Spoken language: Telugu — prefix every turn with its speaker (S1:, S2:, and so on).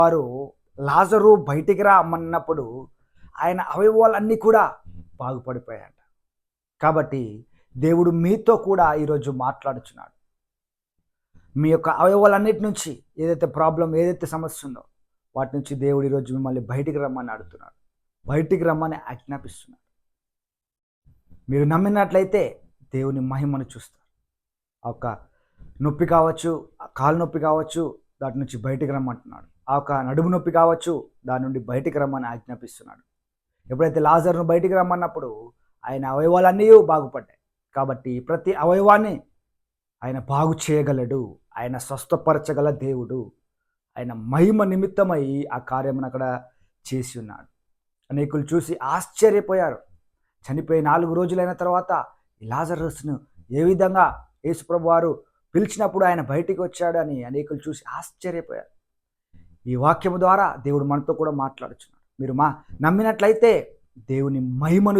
S1: వారు లాజరు బయటికి రామన్నప్పుడు ఆయన అవయవాలన్నీ కూడా బాగుపడిపోయాయంట. కాబట్టి దేవుడు మీతో కూడా ఈరోజు మాట్లాడుచున్నాడు. మీ యొక్క అవయవాలన్నిటి నుంచి ఏదైతే ప్రాబ్లం, ఏదైతే సమస్య ఉందో వాటి నుంచి దేవుడు ఈరోజు మిమ్మల్ని బయటికి రమ్మని అడుగుతున్నాడు. బయటికి రమ్మని ఆజ్ఞాపిస్తున్నాడు. మీరు నమ్మినట్లయితే దేవుని మహిమను చూస్తారు. ఆ యొక్క నొప్పి కావచ్చు, కాలు నొప్పి కావచ్చు, దాటి నుంచి బయటికి రమ్మంటున్నాడు. ఆ యొక్క నడుము నొప్పి కావచ్చు, దాని నుండి బయటికి రమ్మని ఆజ్ఞాపిస్తున్నాడు. ఎప్పుడైతే లాజరును బయటికి రమ్మన్నప్పుడు ఆయన అవయవాలన్నీ బాగుపడ్డాయి. కాబట్టి ప్రతి అవయవాన్ని ఆయన బాగు చేయగలడు. ఆయన స్వస్థపరచగల దేవుడు. ఆయన మహిమ నిమిత్తమై ఆ కార్యమును అక్కడ చేసి ఉన్నాడు. అనేకులు చూసి ఆశ్చర్యపోయారు. చనిపోయి 4 రోజులైన తర్వాత ఈ లాజరస్ను ఏ విధంగా యేసుప్రభు వారు పిలిచినప్పుడు ఆయన బయటికి వచ్చాడు అని అనేకులు చూసి ఆశ్చర్యపోయారు. ఈ వాక్యము ద్వారా దేవుడు మనతో కూడా మాట్లాడుచున్నాడు. మీరు నమ్మినట్లయితే దేవుని మహిమను